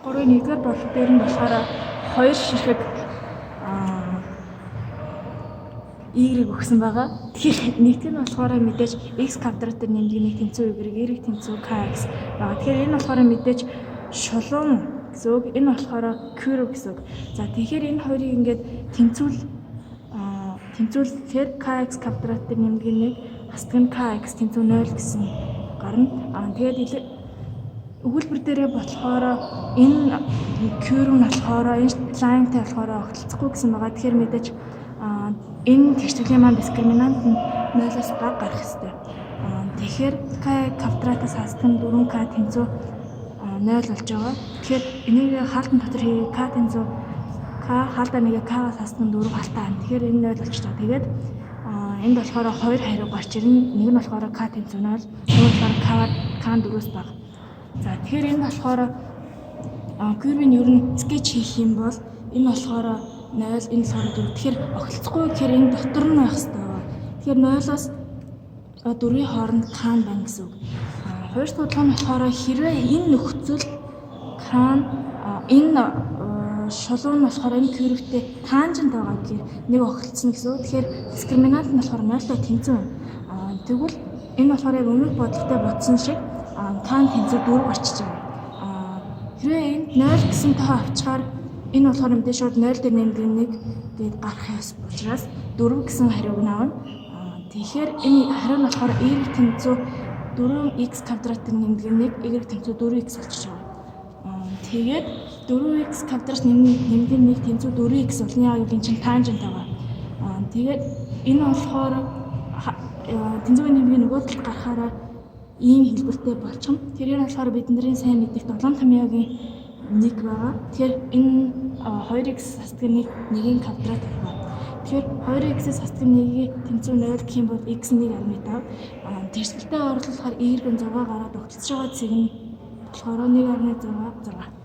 3-ын 1-р бодлого дээр нь болохоор 2 ширхэг Y өгсөн байгаа. Тэгэхээр нэгдүгээр нь болохоор мэдээж x квадратын нэмлэгийн тэнцүү y тэнцүү kx байгаа. Тэгэхээр энэ болохоор мэдээж шулуун гэсэн үг. Энэ болохоор q гэсэн үг. За тэгэхээр энэ хоёрыг ингээд тэнцүүлэхээр kx квадратын нэмлэгийн 1 хасдаг нь kx тэнцүү 0 гэсэн гарна. Тэгээд өгүүлбэр дээрээ болохоор энэ q нь болохоор энэ лайнтай болохоор огтлцохгүй гэсэн байгаа. Тэгэхээр мэдээж энэ тэгшүүлийн маань дискриминант нь 0-оос бага гарах ёстой. Тэгэхээр k квадратаас хасдаг нь 4k тэнцүү 0 болж байгаа. Тэгэхээр энийг хаалтан дотор хийгээд k тэнцүү k хаалтаа нэгэ k-аас хасдаг нь 4 хаалтаа. Тэгэхээр энэ 0 болж байгаа. Тэгээд энд болохоор 2 хариу гарч ирнэ. Нэг нь болохоор k тэнцүү 0, нэг нь болохоор k 4-өөс бага. За тэгэхээр энэ болохоор curve-ийн ер нь скетч хийх юм бол энэ болохоор 0, энэ болохоор 4. Тэгэхээр огтлцохгүй гэхээр энэ дотор нь байх хэрэгтэй байна. Тэгэхээр 0-оос 4-ийн хооронд k байна гэсэн үг. Хоёр дахь бодлого нь болохоор хэрвээ энэ нөхцөл k энэ шулуун нь болохоор энэ curve-тэй тангент байгаа гэхээр нэг огтлцно гэсэн үг. Тэгэхээр дискриминант нь болохоор 0-тай тэнцүү байна. Тэгвэл энэ болохоор яг өмнөх бодлоготой бодсон шиг k тэнцүү 4 гарчиж байгаа. Хэрвээ энд 0 гэсэн тоо авчаар энэ болохоор мэдээж шууд 0 дээр нэмдэг 1 гээд гарах ёс учраас 4 гэсэн хариуг нь авна. Тэгэхээр энэ хариу нь болохоор y тэнцүү 4x квадратын нэмдэг 1, y тэнцүү 4x болчихж байгаа. Тэгээд 4x квадрат нэмдэг 1 тэнцүү 4x бол яг энэ чинь тангент байгаа. Тэгээд энэ болохоор тэнцвийн нэмгийн нөгөө талд гарахаараа ийм хэлбэртэй болчихно. Тэр нь болохоор бидний сайн мэддэг 7 томьёогийн 1 байгаа. Тэгэхээр энэ 2x хасдаг нь 1-ийн квадрат байна. Тэгэхээр 2x-с хасдаг нь 1-ийн тэнцүү 0 гэх юм бол x 1.5. Тэрсгэлтэй орлуулахаар y нь 6 гараад огтлцож байгаа зэг нь болохоор 1.66.